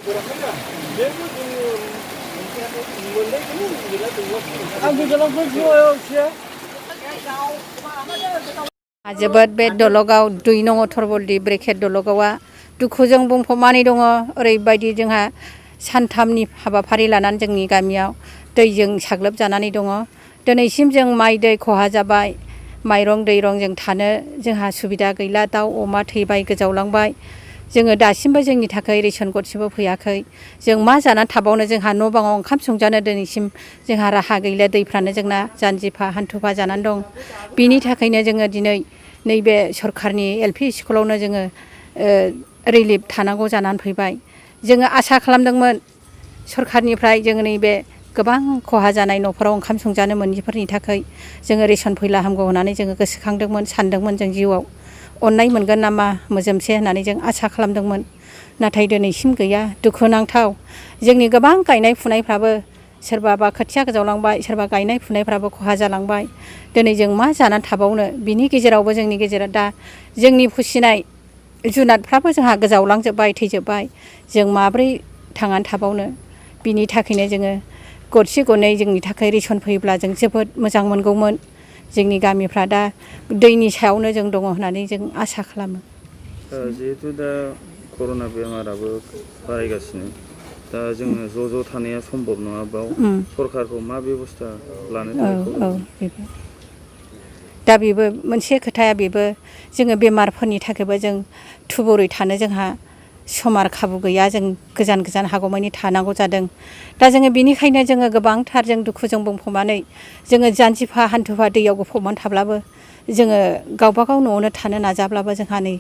जोबोद बे दलगाव 2 नं अथरबल्दि ब्रेकेट दलगावा दुखुजों बुंफबनानै दङ। ओरैबायदि जोंहा सानथामनि हाबाफारि लानानै जोंनि गामियाव दैजों साग्लोबजानानै दङ। दिनैसिम जों माइ दै खहा जाबाय, माइरं दैरं जों थानो जोंहा सुबिदा गैला। दाउ अमा थैबाय, गोजावलांबाय। जोङो दासिमबो जोंनि थाखाय रेशन गरसेबो फैयाखै। जों मा जानानै थाबावनो, जोंहा न' बाङाव ओंखाम संजानो दिनैसिम जोंहा राहा गैला। दैफ्रानो जोंना जानजिफा हान्थुफा जानानै दं। बिनि थाखायनो जोङो दिनै नैबे सरखारनि LP स्कुलावनो जोङो रिलिफ थानांगौ जानानै फैबाय। जोङो आसा खालामदोंमोन सरखारनिफ्राय जोङो नैबे गोबां खहा जानाय न'फोराव ओंखाम संजानो मोनिफोरनि थाखाय जोङो रेशन फैला हामगौ होननानै जोङो गोसोखांदोंमोन, सानदोंमोन जों जिउआव अननाय मोनगोन नामा मोजोमसे होननानै जों आसा खालामदोंमोन। नाथाय दिनैसिम गैया। दुखुनांथाव। जोंनि गोबां गायनाय फुनायफ्राबो सोरबाबा खोथिया गोजावलांबाय, सोरबा गायनाय फुनायफ्राबो खहा जालांबाय। दिनै जों मा जानानै थाबावनो। बिनि गेजेरावबो जोंनि गेजेराव दा जोंनि फिसिनाय जुनादफ्राबो जोंहा गोजावलांजोबबाय, थैजोबबाय। जों माब्रै थांनानै थाबावनो। बिनि थाखायनो जोङो गरसे गरनै जोंनि थाखाय रेशन फैयोब्ला जों जोबोद मोजां मोनगौमोन। जोंनि गामिफ्रा दा दैनि सायावनो जों दङ होननानै जों आसा खालामो। जिहेतु दा कर'ना बेमाराबो बारायगासिनो, दा जोङो ज' थानाया सम्भब नङा। बाव सरखारखौ मा बेबस्था लानो थाखाय दा बेबो मोनसे खोथाया, बेबो जोङो बेमारफोरनि थाखायबो जों थुबुरै थानो जोंहा समार खाबु गैया। जों गोजान गोजान हागौमानि थानांगौ जादों। दा जोङो बिनिखायनो जोङो गोबांथार जों दुखुजों बुंफबनानै जोङो जानजिफा हान्थुफा दैयाव गफबनानै थाब्लाबो जोङो गावबा गाव न'आवनो थानो नाजाब्लाबो जोंहा नै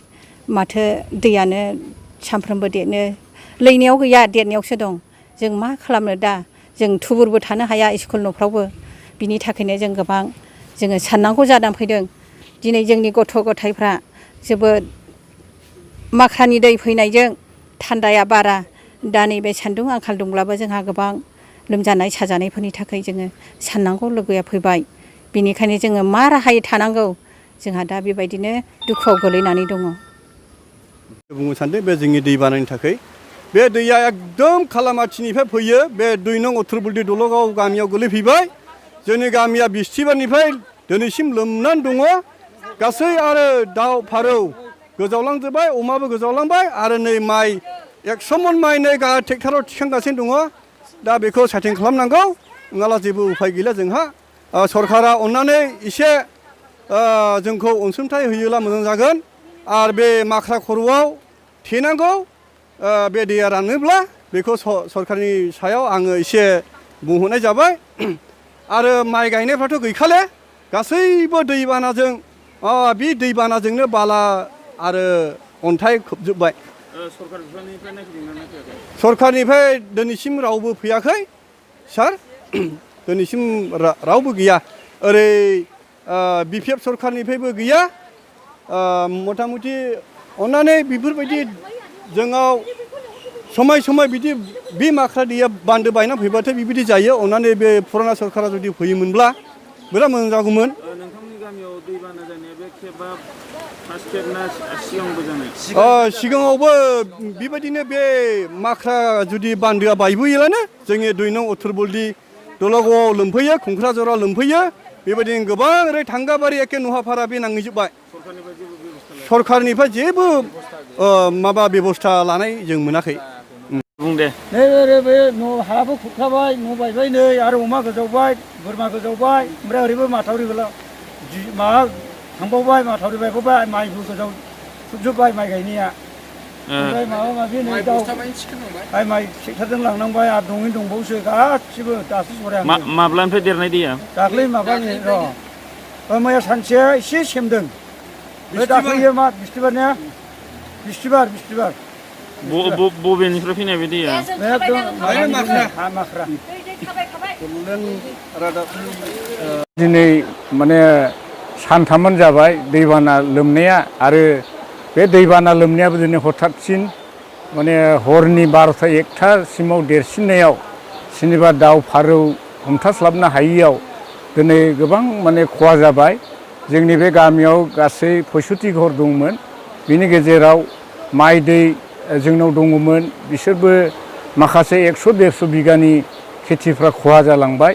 माथो दैयानो सानफ्रोमबो देरनो, लैनायाव गैया देरनायावसो दं। जों मा खालामनो दा। जों थुबुरबो थानो हाया स्कुल न'फ्रावबो। बिनि थाखायनो जों गोबां जोङो साननांगौ जानानै फैदों। दिनै जोंनि गथ' गथायफ्रा जोबोद माख्रानि दै फैनायजों थान्दाया बारा। दा नैबे सान्दुं आंखाल दंब्लाबो जोंहा गोबां लोमजानाय साजानायफोरनि थाखाय जोङो साननांगौ लोगोआ फैबाय। बिनिखायनो जोङो मा राहायै थानांगौ, जोंहा दा बेबायदिनो दुखुआव गोलैनानै दङ। बुंनो सानदों बे जोंनि दै बानायनि थाखाय बे दैया एकदम खालामाथिनिफ्राय फैयो। बे 2 नं अथरबल्दि दलगाव गामियाव गोलैफैबाय। जोंनि गामिया बिस्थिबारनिफ्राय दिनैसिम लोमनानै दङ। गासै आरो दाउ फारौ गोजावलांजोबबाय, अमाबो गोजावलांबाय। आरो नै माइ 100 मन माइ नै ट्रेक्टराव थिखांगासिनो दङ। दा बेखौ सेटिं खालामनांगौ, नङाब्ला जेबो उफाय गैला जोंहा। सरकारा अननानै एसे जोंखौ अनसुंथाइ होयोब्ला मोजां जागोन। आरो बे माख्रा खर'आव थेनांगौ। बे दैया रानोब्ला बेखौ सरकारनि सायाव आङो एसे बुंहरनाय जाबाय। आरो माइ गायनायफ्राथ' गैखाले, गासैबो दैबानाजों बे दैबानाजोंनो बाला आरो अन्थाइ खोबजोबबाय। सरकारनिफ्राय दिनैसिम रावबो फैयाखै सार। दिनैसिम रावबो गैया। ओरै BPF सरकारनिफ्रायबो गैया। मथा मथि अननानै बेफोरबायदि जोंनाव समय समय बिदि बे माख्रा दैया बान्दो बायना फैबाथाय बिबायदि जायो। अननानै बे फुराना सरकारा जुदि फैयोमोनब्ला बिराद मोजां जागौमोन। नोंथांमोननि गामियाव दैबाना जानाया बे खेबा फार्स्ट खेब ना सिगांबो जानाय? सिगाङावबो बेबायदिनो बे माख्रा जुदि बान्दोआ बायबोयोलानो जोंनि 2 नं अथरबल्दि दलगावआव लोमफैयो, खुंख्राझाराव लोमफैयो। बेबायदिनो गोबां ओरै थांगाबारि एखे नहाफारा बे नांहैजोबबाय। सरकारनिफ्राय जेबो माबा बेबस्था लानाय जों मोनाखै। बुं दे। नै बे न' हाबो खुरखाबाय, न' बायबाय नै, आरो अमा गोजावबाय, बोरमा गोजावबाय। ओमफ्राय ओरैबो माथावरि माबा थांबावबाय, माथावरि बायबावबाय, माइबो गोजाव खुरजोबबाय माइ गायनाया। ओमफ्राय माबा माबि नै दाउ माइ ट्रेक्टरजों लांनांबाय। आरो दंबावोसो गासिबो दासो सराया। माब्लानिफ्राय देरनाय दैया? दाख्लै माबानि मैया सानसे एसे सेमदों। बे दाख्लैयो मा बिस्थिबारनिया? बिस्थिबार। बबेनिफ्राय फैनाय बे दैया? माख्रा। दिनै माने सानथामानो जाबाय दैबाना लोमनाया। आरो बे दैबाना लोमनायाबो दिनै हथातसिन माने हरनि 12टा 1टासिमाव देरसिननायाव सोरनिबा दाउ फारौ हमथास्लाबनो हायियाव दिनै गोबां माने खहा जाबाय। जोंनि बे गामियाव गासै 65 घर दंमोन। बिनि गेजेराव माइ दै जोंनाव दङमोन, बिसोरबो माखासे 100-150 बिगानि खेथिफ्रा खहा जालांबाय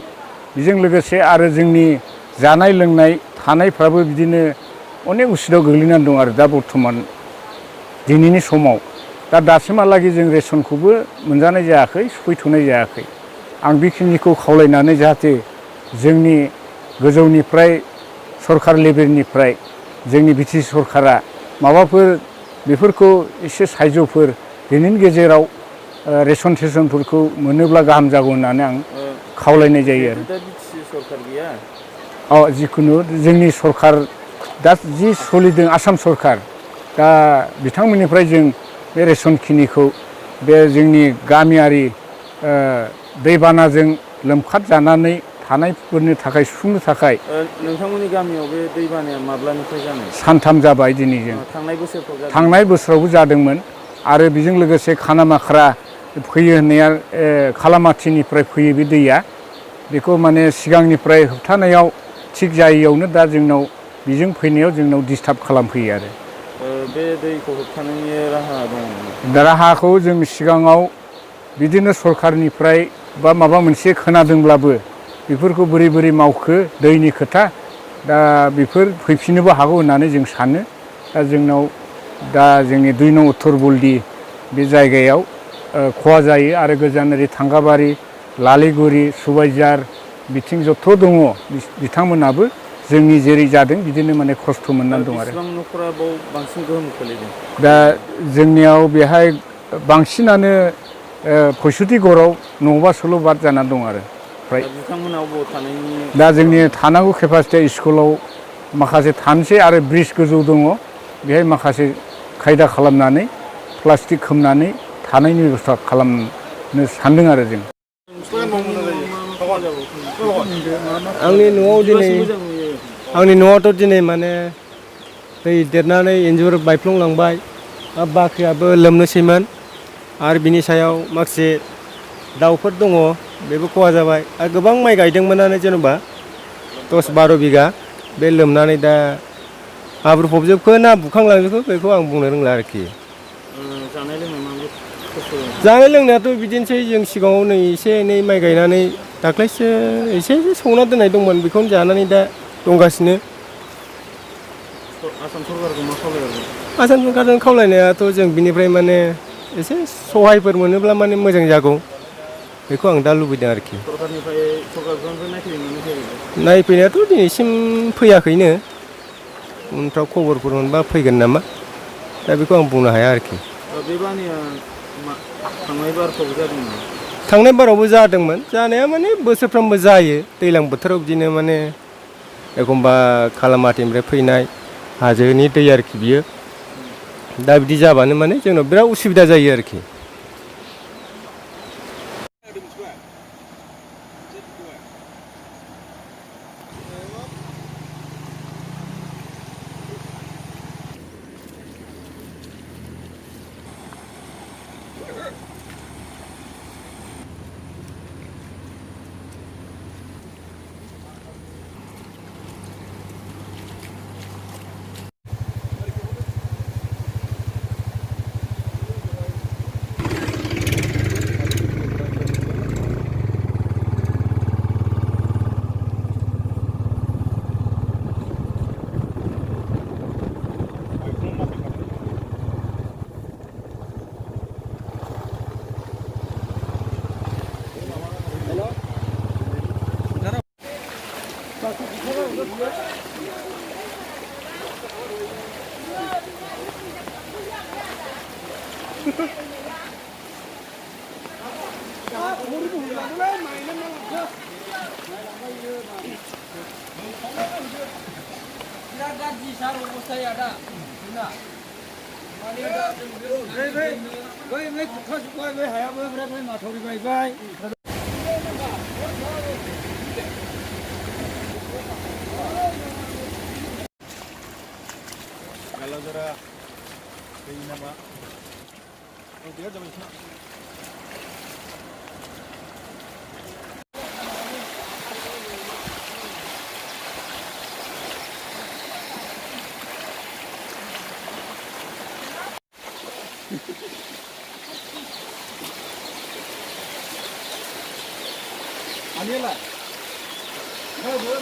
बेजों लोगोसे आरो जोंनि जानाय लोंनाय थानायफ्राबो बिदिनो अनेक उसुबिदायाव गोग्लैनानै दं आरो दा बर्थमान दिनैनि समाव दा दासिमहालागै जों रेसनखौबो मोनजानाय जायाखै सफैथ'नाय जायाखै आं बेखिनिखौ खावलायनानै जाहाथे जोंनि गोजौनिफ्राय सरकार लेभेलनिफ्राय जोंनि बिटिसि सरकारा माबाफोर बेफोरखौ एसे सायजफोर दिनैनि गेजेराव रेसन टेसनफोरखौ मोनोब्ला गाहाम जागौ होननानै आं खावलायनाय जायो आरो दा बिटिसि सरकार गैया जिखुनु जोंनि सरकार दा जि सोलिदों आसाम सरकार दा बिथांमोननिफ्राय जों बे रेसनखिनिखौ बे जोंनि गामियारि दैबानाजों लोमखाब जानानै थानायफोरनि थाखाय सुफुंनो थाखाय नोंथांमोननि गामियाव बे दैबानाया माब्लानिफ्राय जानाय 3 जाबाय दिनैजों थांनाय बोसोरफ्राव जादों थांनाय बोसोरावबो जादोंमोन आरो बेजों लोगोसे खानामाख्रा फैयो होननाया खालामाथिनिफ्राय फैयो बे दैया बेखौ माने सिगांनिफ्राय होबथानायाव थिग जायैयावनो दा जोंनाव बेजों फैनायाव जोंनाव डिस्टार्ब खालामफैयो आरो बे दैखौ होबथानायनि राहा दङ दा राहाखौ जों सिगाङाव बिदिनो सरकारनिफ्राय बा माबा मोनसे खोनादोंब्लाबो बेफोरखौ बोरै बोरै मावखो दैनि खोथा दा बेफोर फैफिननोबो हागौ होननानै जों सानो दा जोंनाव दा जोंनि 2 नं उत्तर बल्दि बे जायगायाव खहा जायो आरो गोजान ओरै थांगाबारि लालिगुरि सुबाइजार बिथिं जथ' दङ बिथांमोनाबो जोंनि जेरै जादों बिदिनो माने खस्थ' मोननानै दं आरो बेसेबां न'खरा बाव बांसिन गोहोम खोलैदों दा जोंनियाव बेहाय बांसिनानो 65 घराव न'बा सल' बाद जानानै दं आरो फ्राय बिथांमोनाव बबाव थानायनि दा जोंनि थानांगौ केपासिटिया स्कुलाव माखासे थानोसै आरो ब्रिज गोजौ दङ बेहाय माखासे खायदा खालामनानै प्लास्टिक खोबनानै थानायनि बेबस्था खालामनो सानदों आरो जों आंनि न'आवथ' दिनै माने दै देरनानै इन्जुर बायफ्लंलांबाय बाख्रियाबो लोमनोसैमोन आरो बिनि सायाव माखासे दाउफोर दङ बेबो खहा जाबाय आरो गोबां माइ गायदोंमोनानो जेनेबा 10-12 बिगा बे लोमनानै दा हाब्रु फबजोबखो ना बुखांलांजोबखो बेखौ आं बुंनो रोंला आरोखि जानाय लोंनायाथ' बिदिनोसै जों सिगाङाव नै एसे एनै माइ गायनानै दाख्लैसो एसे संना दोननाय दंमोन बेखौनो जानानै दा दंगासिनो आसाम सरकारखौ मा खावलायहरगोन आसाम सरकारजों खावलायनायाथ' जों बिनिफ्राय माने एसे सहायफोर मोनोब्ला माने मोजां जागौ बेखौ आं दा लुबैदों आरोखि सरकारनिफ्राय नायफैनायाथ' दिनैसिम फैयाखैनो उनफ्राव खबरफोर मोनबा फैगोन नामा दा बेखौ आं बुंनो हाया आरोखि बे बानाया थांनाय बारफ्रावबो जादोंमोन थांनाय बारावबो जादोंमोन जानाया माने बोसोरफ्रोमबो जायो दैज्लां बोथोराव बिदिनो माने एखमबा खालामाथिनिफ्राय फैनाय हाजोनि दै आरोखि बियो दा बिदि जाबानो माने जोंनाव बिराद उसुबिदा जायो आरोखि आनियालाय? नो बो